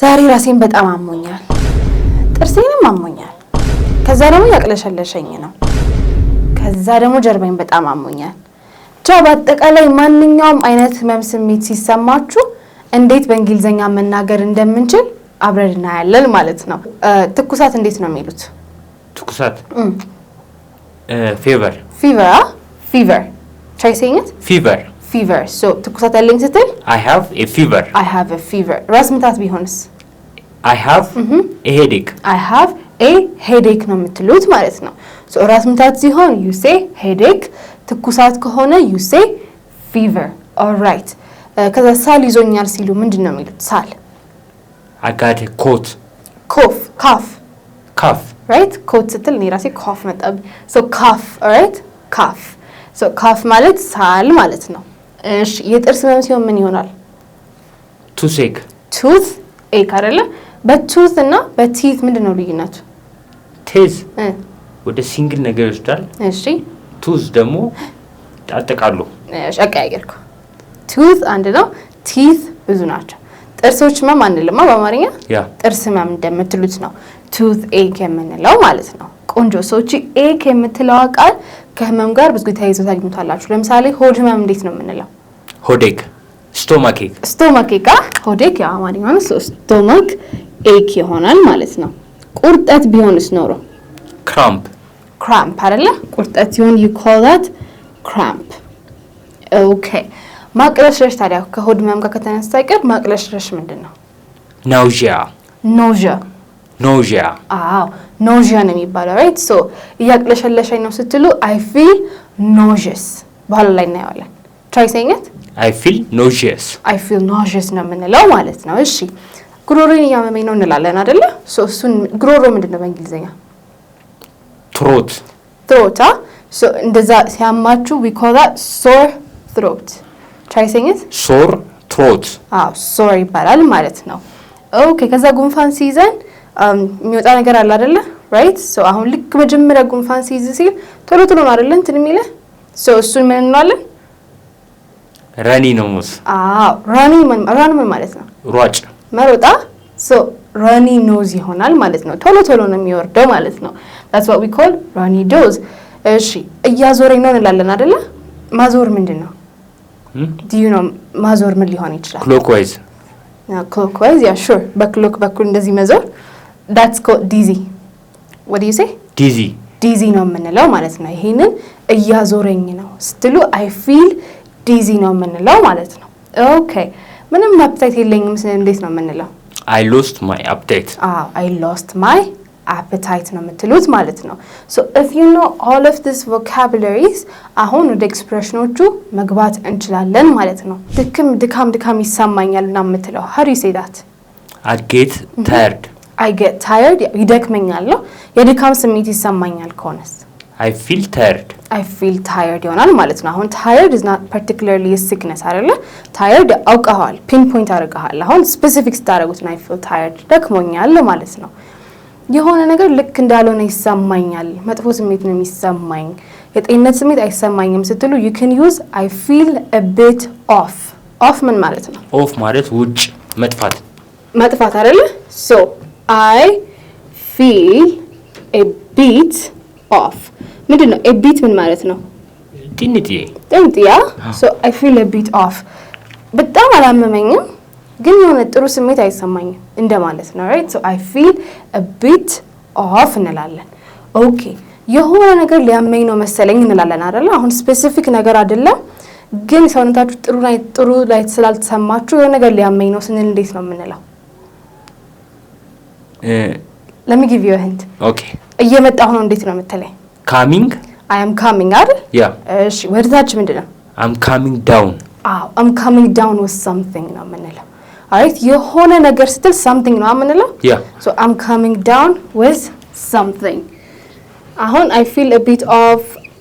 ዛሬ ራሴን በጣም አሞኛል፣ ጥርሴንም አሞኛል፣ ከዛ ደግሞ ያቅለሸለሸኝ ነው፣ ከዛ ደግሞ ጀርባዬን በጣም አሞኛል። በአጠቃላይ ማንኛውም አይነት ህመም ስሜት ሲሰማችሁ እንዴት በእንግሊዘኛ መናገር እንደምንችል አብረን እናያለን ማለት ነው። ትኩሳት እንዴት ነው የሚሉት? ትኩሳት fever. Fever. Try saying it? Fever. So ትኩሳት ያለኝ ስትል I have a fever. ራስ ምታት ቢሆንስ? I have a headache. I have a headache ነው የምትሉት ማለት ነው። So ራስ ምታት ሲሆን you say headache፣ ትኩሳት ከሆነ you say fever. All right. ከዛ ሳል ይዞኛል ሲሉ ምንድን ነው የሚሉት? ሳል I got a cough. Right? cough ስትል እኔ ራሴ cough መጣብ። So cough, all right? So cough ማለት ሳል ማለት ነው። እሺ የጥርስ ህመም ሲሆን ምን ይሆናል? toothache አይደለ? በtooth እና በteeth ምንድነው ልዩነቱ? teeth ወደ ሲንግል ነገር ይወስዳል። እሺ tooth ደግሞ አጠቃሉ። እሺ አቀያየርኩ። tooth አንድ ነው፣ teeth ብዙ ናቸው። ጥርሶች ህመም አንልማ በአማርኛ ጥርስ ህመም እንደምትሉት ነው toothache የምንለው ማለት ነው። ቆንጆ ሰዎች ache የምትለው ቃል ከህመም ጋር ብዙ ተያይዞ ታገኙታላችሁ። ለምሳሌ ሆድ ህመም እንዴት ነው የምንለው? ሆዴክ stomach ሆዴክ ያው አማርኛ ነው። stomach ache ይሆናል ማለት ነው። ቁርጠት ቢሆንስ ኖሮ cramp አይደለ? ቁርጠት ሲሆን you call that cramp. okay ማቅለሽለሽ ታዲያ ከሆድ ህመም ጋር ከተነሳ አይቀር ማቅለሽለሽ ምንድነው? nausea nausea ነው የሚባለው right? so እያቅለሸለሸኝ ነው ስትሉ I feel nauseous በኋላ ላይ እናየዋለን። try saying it? I feel nauseous ነው የምንለው ማለት ነው። እሺ ጉሮሮዬን እያመመኝ ነው እንላለን አይደለ? so እሱን ጉሮሮ ምንድነው በእንግሊዘኛ? throat so እንደዛ ሲያማችሁ we call that sore throat. try saying it? sore throat sore ይባላል ማለት ነው። ኦኬ ከዛ ጉንፋን ሲይዘን የሚወጣ ነገር አለ አይደለ? right? so አሁን ልክ መጀመሪያ ጉንፋን ሲይዝ ሲል ቶሎ ነው አይደለ እንትን የሚለ so እሱን ምን እንላለን? runny nose runny ምን ማለት ነው? ሯጭ መሮጣ so runny nose ይሆናል ማለት ነው። ቶሎ ነው የሚወርደው ማለት ነው። that's what we call runny nose. እሺ እያዞረኝ ነው እንላለን አይደለ? ማዞር ምንድነው? do you know ማዞር ምን ሊሆን ይችላል? clockwise yeah sure በክሎክ በኩል እንደዚህ መዞር that's called dizzy. what do you say? dizzy ነው የምንለው ማለት ነው። ይሄንን እያዞረኝ ነው ስትሉ I feel dizzy ነው የምንለው ማለት ነው። okay ምንም appetite የለኝም እንዴት ነው የምንለው? I lost my appetite ነው የምትሉት ማለት ነው። so if you know all of these vocabularies አሁን ወደ ኤክስፕሬሽኖቹ መግባት እንችላለን ማለት ነው። ድካም ይሰማኛል እና የምትለው how do you say that? I get tired ይደክመኛል ነው። የድካም ስሜት ይሰማኛል ከሆነስ? I feel tired ይሆናል ማለት ነው። አሁን tired is not particularly a sickness አይደለ? tired አውቀዋል pinpoint አድርገሃል። አሁን specific ስታደርጉት ነው I feel tired ደክሞኛል ማለት ነው። የሆነ ነገር ልክ እንዳልሆነ ይሰማኛል፣ መጥፎ ስሜት ነው የሚሰማኝ፣ የጤንነት ስሜት አይሰማኝም ስትሉ you can use I feel a bit off ምን ማለት ነው? off ማለት ውጭ መጥፋት አይደለ? so I feel a bit off ምንድነው? a bit ምን ማለት ነው? ትንጥያ so I feel a bit off በጣም አላመመኝም ግን የሆነ ጥሩ ስሜት አይሰማኝም እንደማለት ነው right? so I feel a bit off እንላለን። ኦኬ የሆነ ነገር ሊያመኝ ነው መሰለኝ እንላለን አይደል? አሁን ስፔሲፊክ ነገር አይደለም ግን ሰውነታችሁ ጥሩ ላይ ስላልተሰማችሁ የሆነ ነገር ሊያመኝ ነው ስንል እንዴት ነው የምንለው? let me give you a hint. okay እየመጣሁ ነው እንዴት ነው የምትለኝ? I am coming አይደል? እሺ ወደታች ምንድነው? I'm coming down with something ነው የምንለው። alright የሆነ ነገር ስትል something ነው የምንለው? so I'm coming down with something. አሁን I feel a bit of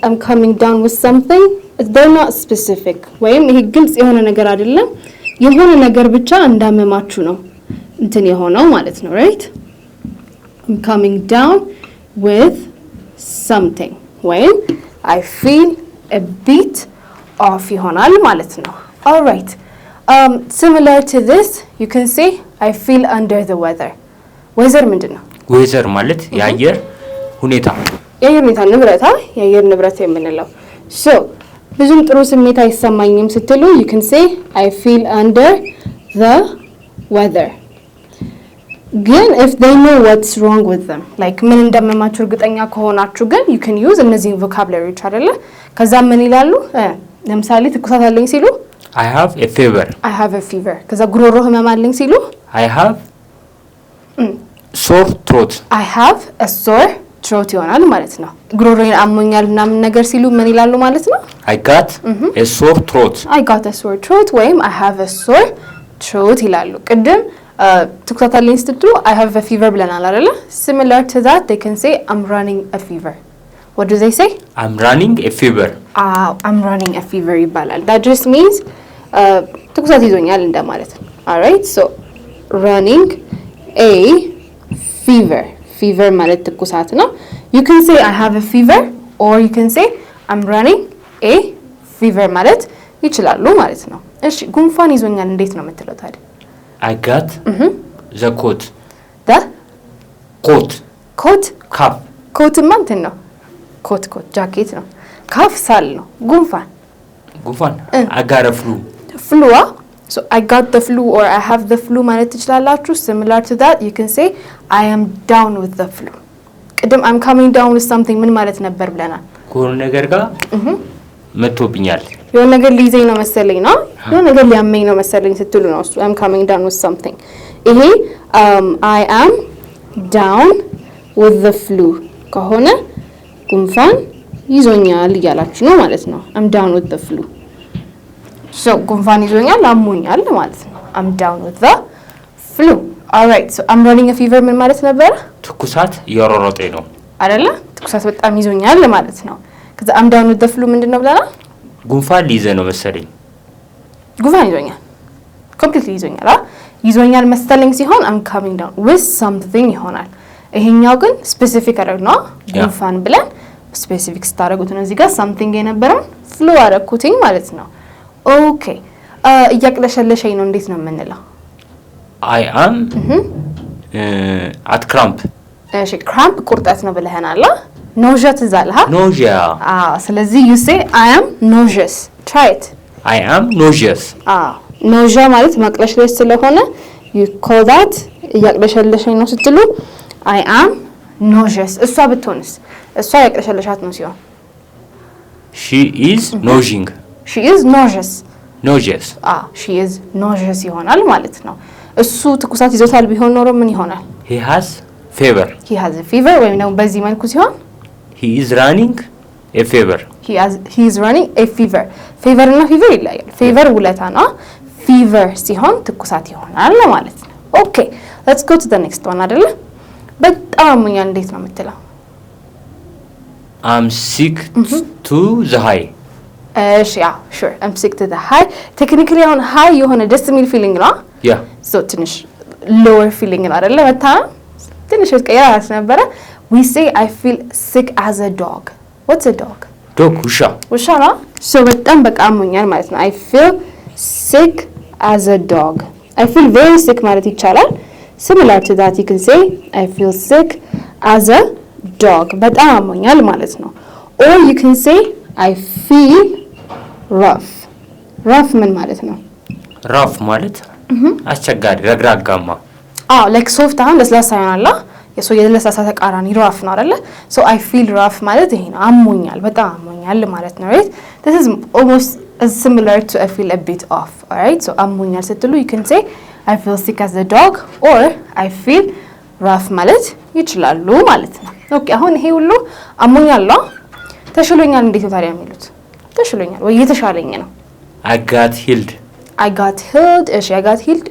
I'm coming down with something they're not specific ወይም ይሄ ግልጽ የሆነ ነገር አይደለም የሆነ ነገር ብቻ እንዳመማችሁ ነው እንትን የሆነው ማለት ነው right? I'm coming down with something ወይም I feel a bit off ይሆናል ማለት ነው። alright similar to this you can say I feel under the weather. weather ምንድነው? weather ማለት የአየር ሁኔታ የአየር ንብረት የምንለው። so ብዙም ጥሩ ስሜት አይሰማኝም ስትሉ you can say I feel under the weather. ግን if they know what's wrong with them, like ምን እንደመማችሁ እርግጠኛ ከሆናችሁ ግን you can use እነዚህን vocabularies አይደለ? ከዛ ምን ይላሉ? ለምሳሌ ትኩሳት አለኝ ሲሉ I have a fever. ከዛ ጉሮሮ ህመም አለኝ ሲሉ I have sore throat. I have a sore throat ይሆናል ማለት ነው። ጉሮሮዬን አሞኛል ምናምን ነገር ሲሉ ምን ይላሉ ማለት ነው? I got a sore throat ወይም I have a sore throat ይላሉ። ቅድም ትኩሳት አለኝ ስትሉ I have a fever ብለናል አይደለ? Similar to that they can say I'm running a fever. What do they say? I'm running a fever. I'm running a fever ይባላል. That just means ትኩሳት ይዞኛል እንደማለት ነው። Alright, so running a fever ማለት ትኩሳት ነው። You can say I have a fever or you can say I'm running a fever ማለት ይችላሉ ማለት ነው። እሺ ጉንፋን ይዞኛል እንዴት ነው የምትለው ታዲያ? I got the coat. ኮት እንትን ነው። ኮት ጃኬት ነው። ካፍ ሳል ነው። ጉንፋን I got a flu. So I got the flu or I have the flu ማለት ትችላላችሁ። Similar to that you can say I am down with the flu. ቅድም I'm coming down with something ምን ማለት ነበር ብለናል? ከሆነ ነገር ጋር መጥቶብኛል። የሆነ ነገር ሊይዘኝ ነው መሰለኝ ነው። የሆነ ነገር ሊያመኝ ነው መሰለኝ ስትሉ ነው እሱ I'm coming down with something. ይሄ I am down with the flu ከሆነ ጉንፋን ይዞኛል እያላችሁ ነው ማለት ነው። I'm down with the flu. So ጉንፋን ይዞኛል አሞኛል ማለት ነው። I'm down with the flu. All right. So I'm running a fever ምን ማለት ነበር? ትኩሳት እየሮሮጠኝ ነው አይደለ? ትኩሳት በጣም ይዞኛል ማለት ነው። ከዛ I'm down with the flu ምንድነው ብለናል? ጉንፋን ሊይዘ ነው መሰለኝ። ጉንፋን ይዞኛል completely ይዞኛል መሰለኝ ሲሆን I'm coming down with something ይሆናል። ይሄኛው ግን ስፔሲፊክ አደረግነው ጉንፋን ብለን ስፔሲፊክ ስታደርጉት ነው እዚህ ጋር something የነበረውን ፍሉ አደረኩትኝ ማለት ነው። ኦኬ እያቅለሸለሸኝ ነው እንዴት ነው የምንለው? I am at cramp. እሺ cramp ቁርጠት ነው ብለህናል። nausea ትዛለህ? nausea. ስለዚህ you say I am nauseous. Try it. I am nauseous. nausea ማለት ማቅለሽለሽ ስለሆነ you call that እያቅለሸለሸኝ ነው ስትሉ I am nauseous. እሷ ብትሆንስ? እሷ ያቅለሸለሻት ነው ሲሆን she is nausing. she is nauseous. she is nauseous ይሆናል ማለት ነው። እሱ ትኩሳት ይዞታል ቢሆን ኖሮ ምን ይሆናል? he has fever ወይም ደግሞ በዚህ መልኩ ሲሆን he is running a fever. he is running a fever. fever እና fever ይለያያል። fever ውለታ ነው። fever ሲሆን ትኩሳት ይሆናል ማለት ነው። okay, let's go to the next one አይደለ? በጣም አሞኛል እንዴት ነው የምትለው? I'm sick to the high. sure. I'm sick to the high. Technically on high የሆነ ደስ የሚል feeling ነው። yeah. so ትንሽ lower feeling ነው አይደለ? በጣም ትንሽ እስከያስ ነበረ. we say I feel sick as a dog. what's a dog? ውሻ ነው። so በጣም በቃ አሞኛል ማለት ነው። I feel sick as a dog. I feel very sick ማለት ይቻላል። similar to that you can say I feel sick as a dog. በጣም አሞኛል ማለት ነው። or you can say I feel rough ምን ማለት ነው? rough ማለት አስቸጋሪ ረግራጋማ። like soft አሁን ለስላሳ ይሆናል። የሰው የለስላሳ ተቃራኒ rough ነው አይደለ? so I feel rough ማለት ይሄ ነው። አሞኛል በጣም አሞኛል ማለት ነው። right? this is almost similar to I feel a bit off. all right? so አሞኛል ስትሉ you can say I feel sick as a dog or I feel rough ማለት ይችላሉ ማለት ነው። ኦኬ አሁን ይሄ ሁሉ አሞኛል ነው። ተሽሎኛል እንዴት ነው ታዲያ የሚሉት? ተሽሎኛል ወይ እየተሻለኝ ነው? I got healed. እሺ I got healed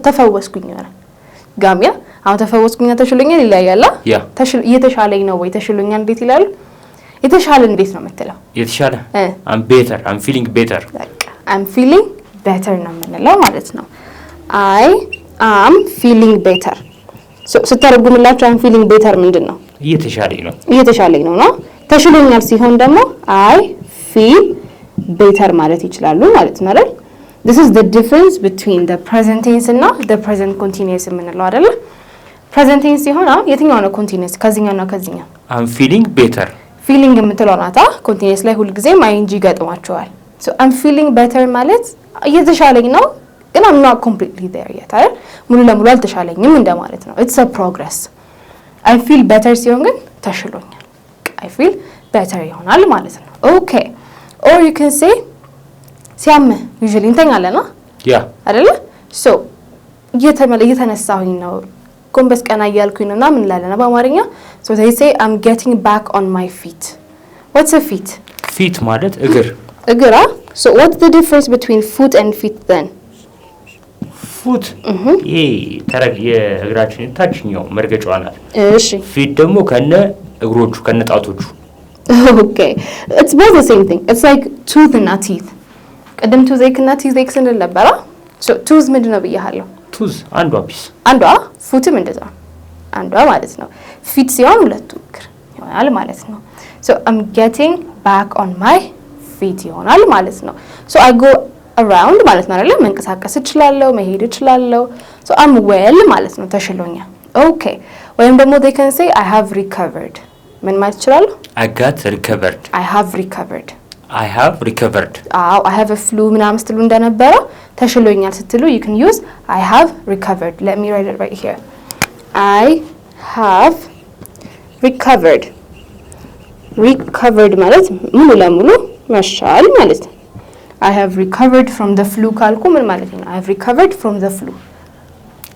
ተፈወስኩኝ ነው። ጋሚያ አሁን ተፈወስኩኝና ተሽሎኛል ይለያያል። እየተሻለኝ ነው ወይ ተሽሎኛል እንዴት ይላሉ? የተሻለ እንዴት ነው የምትለው? የተሻለ I'm feeling better. I'm feeling better ነው የምንለው ማለት ነው። I am feeling better. ስተረጉምላችሁ I'm feeling better ምንድን ነው? እየተሻለኝ ነው ነው። ተሽሎኛል ሲሆን ደግሞ I feel better ማለት ይችላሉ ማለት ነው አይደል? this is the difference between the present tense እና the present continuous የምንለው አይደለ? present tense ሲሆን የትኛው ነው continuous ከዚህኛውና ከዚህኛው? I'm feeling better feeling የምትለው ናታ continuous ላይ ሁሉ ጊዜም ing ገጥሟቸዋል። so I'm feeling better ማለት እየተሻለኝ ነው ግን I'm not completely there yet አይደል? ሙሉ ለሙሉ አልተሻለኝም እንደማለት ነው። it's a progress I feel better ሲሆን ግን ተሽሎኛል I feel better ይሆናል ማለት ነው። okay or you can say ሲያምህ usually እንተኛለን አይደለ? so እየተነሳሁኝ ነው ጎንበስ ቀና እያልኩኝ ነውና ምን እንላለን በአማርኛ? so they say I'm getting back on my feet. what's a feet? feet ማለት እግር so what's the difference between foot and feet then? foot የእግራችን ታችኛው መርገጫዋ ናት። እሺ feet ደግሞ ከነ እግሮቹ ከነ ጣቶቹ okay it's both the same thing it's like tooth and teeth ቀደም toothache እና toothache ስንል ነበር so tooth ምንድን ነው ብያለሁ tooth አንዷ ፒስ አንዷ ፉትም እንደዛ አንዷ ማለት ነው ፊት ሲሆን ሁለቱ እግር ይሆናል ማለት ነው so I'm getting back on my feet ይሆናል ማለት ነው so I go around ማለት ነው አይደል መንቀሳቀስ እችላለሁ መሄድ እችላለሁ so I'm well ማለት ነው ተሽሎኛል okay ወይም ደግሞ they can say I have recovered ምን ማለት ይችላል? I got recovered I have recovered I have recovered I have a flu ምናምን ስትሉ እንደነበረ ተሽሎኛል ስትሉ you can use I have recovered let me write it right here I have recovered ማለት ሙሉ ለሙሉ መሻል ማለት ነው I have recovered from the flu ካልኩ ምን ማለት ነው I have recovered from the flu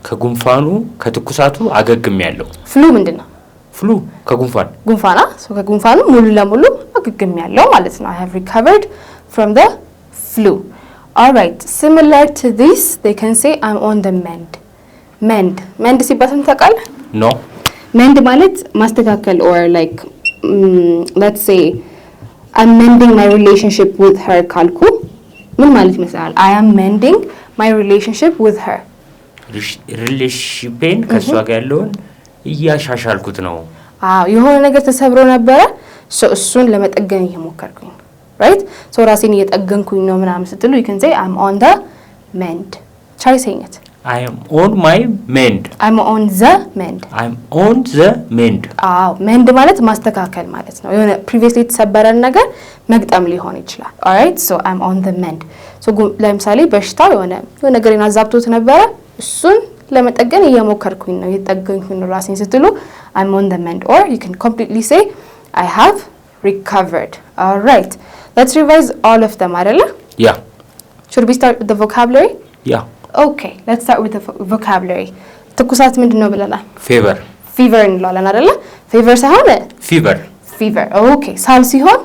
ከጉንፋኑ ከትኩሳቱ አገግሜያለሁ flu ምንድነው ፍሉ ጉንፋና ከጉንፋኑ ሙሉ ለሙሉ አገግሜያለሁ ማለት ነው I have recovered from the flu all right similar to this they can say I'm on the mend ሲባል ታውቃለህ no mend ማለት ማስተካከል or like let's say I'm mending my relationship with her ካልኩ ምን ማለት ይመስላል I am mending my relationship with her relationship ከሷ ጋር ያለውን እያሻሻልኩት ነው የሆነ ነገር ተሰብሮ ነበር እሱን ለመጠገን እየሞከርኩኝ right so ራሴን እየጠገንኩኝ ነው ምናምን ስትሉ you can say I'm on the mend try saying it I am on my mend I'm on the mend I'm on the mend mend ማለት ማስተካከል ማለት ነው የሆነ previously የተሰበረን ነገር መግጠም ሊሆን ይችላል all right so I'm on the mend so ለምሳሌ በሽታው የሆነ ነገርን አዛብቶት ነበር እሱን ለመጠገን እየሞከርኩኝ ነው እየጠገንኩኝ ነው ራሴን ስትሉ I'm on the mend or you can completely say I have recovered all right let's revise all of them አይደለ yeah should we start with the vocabulary yeah okay let's start with the vocabulary ትኩሳት ምንድነው ብለናል fever እንላለን አይደለ fever ሳይሆን fever okay ሳል ሲሆን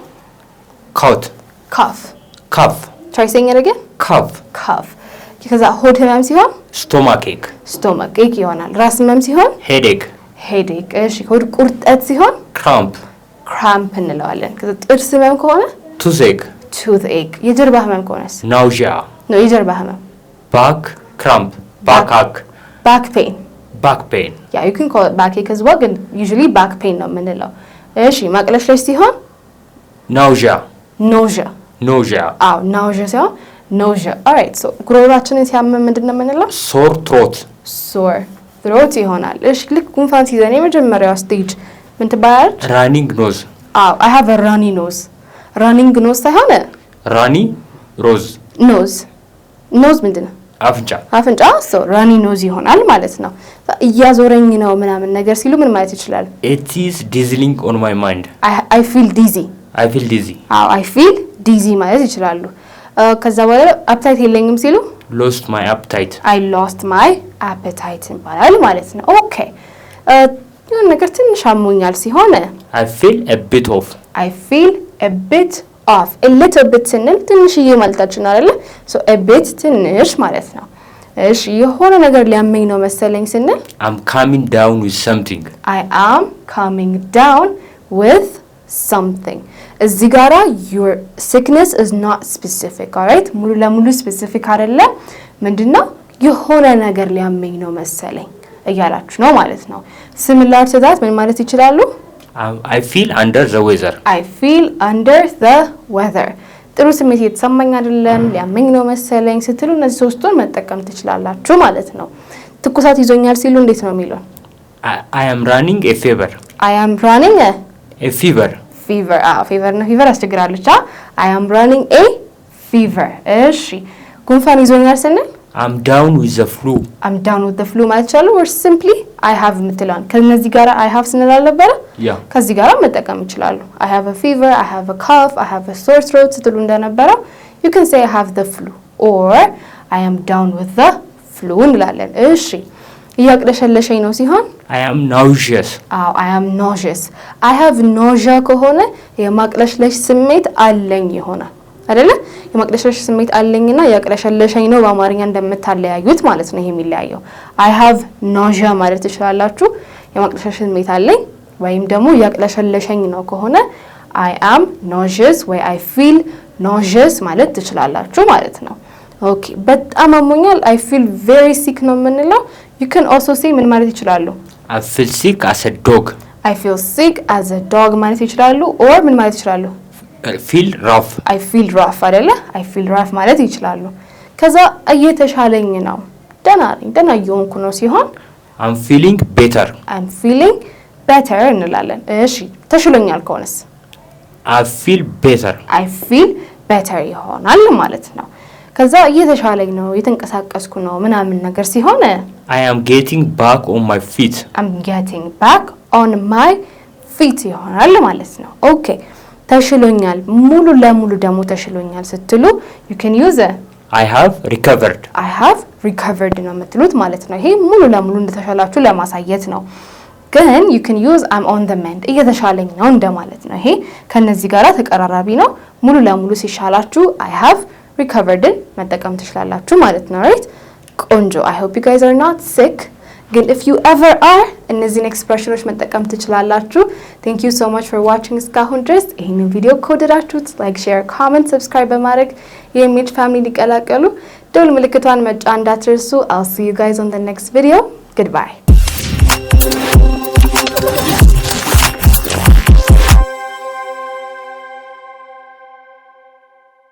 cough try saying it again cough ከዛ ሆድ ህመም ሲሆን stomach ache ይሆናል ራስ ህመም ሲሆን headache እሺ ሆድ ቁርጠት ሲሆን cramp እንለዋለን ከዛ ጥርስ ህመም ከሆነ toothache የጀርባ ህመም ከሆነስ nausea ነው የጀርባ ህመም back pain yeah you can call it backache as well but usually back pain ነው የምንለው እሺ ማቅለሽለሽ ሲሆን nausea nausea ሲሆን nausea all right so ጉሮሮአችንን ሲያመን ምንድነው የምንለው sore throat ይሆናል እሺ ልክ ጉንፋን ሲይዘን የመጀመሪያው ስቴጅ ምን ትባላለች running nose I have a runny nose ሳይሆን runny nose ምንድነው አፍንጫ so runny nose ይሆናል ማለት ነው እያዞረኝ ነው ምናምን ነገር ሲሉ ምን ማለት ይችላል it is dizzying on my mind I feel dizzy I feel dizzy ማለት ይችላሉ ከዛ በኋላ appetite የለኝም ሲሉ lost my appetite I lost my appetite ይባላል ማለት ነው okay የሆነ ነገር ትንሽ አሞኛል ሲሆን I feel a bit off a little bit ስንል ትንሽዬ ማለታችን አይደለ so a bit ትንሽ ማለት ነው እሺ የሆነ ነገር ሊያመኝ ነው መሰለኝ ስንል I'm coming down with something I am coming down with something እዚህ ጋራ your sickness is not specific all right ሙሉ ለሙሉ specific አይደለም ምንድነው የሆነ ነገር ሊያመኝ ነው መሰለኝ እያላችሁ ነው ማለት ነው similar to that ምን ማለት ይችላሉ I feel under the weather ጥሩ ስሜት እየተሰማኝ አይደለም፣ ሊያመኝ ነው መሰለኝ ስትሉ እነዚህ ሶስቱን መጠቀም ትችላላችሁ ማለት ነው። ትኩሳት ይዞኛል ሲሉ እንዴት ነው የሚሉን? I am running a fever. I am running a fever. fever fever ነው fever አስቸግራለች። I am running a fever። እሺ ጉንፋን ይዞኛል ስንል I'm down with the flu. I'm down with the flu ማለት ይችላል። or simply I have ምትለዋን ከነዚህ ጋር I have ስንል አልነበረ? ከዚህ ጋር መጠቀም ይችላሉ። I have a fever, I have a cough, I have a sore throat ስትሉ እንደነበረ you can say I have the flu or I am down with the flu እንላለን። እሺ እያቅለሸለሸኝ ነው ሲሆን I am nauseous. I am nauseous. I have nausea ከሆነ የማቅለሽለሽ ስሜት አለኝ ይሆናል አይደለ? የማቅለሽለሽ ስሜት አለኝና ያቅለሸለሸኝ ነው በአማርኛ እንደምታለያዩት ማለት ነው። ይሄ የሚለያየው I have nausea ማለት ትችላላችሁ። የማቅለሽለሽ ስሜት አለኝ ወይም ደግሞ ያቅለሸለሸኝ ነው ከሆነ I am nauseous ወይ I feel nauseous ማለት ትችላላችሁ ማለት ነው። ኦኬ በጣም አሞኛል I feel very sick ነው የምንለው። you can also say ምን ማለት ይችላሉ? I feel sick as a dog. I feel sick as a dog ማለት ይችላሉ or ምን ማለት ይችላሉ? feel rough. I feel rough አይደለ? I feel rough ማለት ይችላሉ። ከዛ እየተሻለኝ ነው ደህና እየሆንኩ ነው ሲሆን I'm feeling better. I'm feeling better እንላለን። እሺ ተሽሎኛል ከሆነስ I feel better. I feel better ይሆናል ማለት ነው። ከዛ እየተሻለኝ ነው እየተንቀሳቀስኩ ነው ምናምን ነገር ሲሆን I am getting back on my feet. I'm getting back on my feet ይሆናል ማለት ነው። ኦኬ ተሽሎኛል ሙሉ ለሙሉ ደግሞ ተሽሎኛል ስትሉ you can use I have recovered. I have recovered ነው የምትሉት ማለት ነው። ይሄ ሙሉ ለሙሉ እንደተሻላችሁ ለማሳየት ነው። ግን you can use I'm on the mend እየተሻለኝ ነው እንደማለት ነው። ይሄ ከነዚህ ጋራ ተቀራራቢ ነው። ሙሉ ለሙሉ ሲሻላችሁ I have recovered መጠቀም ትችላላችሁ ማለት ነው። right ቆንጆ I hope you guys are not sick ግን if you ever are እነዚህን ኤክስፕሬሽኖች መጠቀም ትችላላችሁ። thank you so much for watching እስካሁን ድረስ። ይሄንን ቪዲዮ ከወደዳችሁት like share comment subscribe በማድረግ የኢሜጅ ፋሚሊ ሊቀላቀሉ ደውል ምልክቷን መጫን እንዳትረሱ። I'll see you guys on the next video. Goodbye.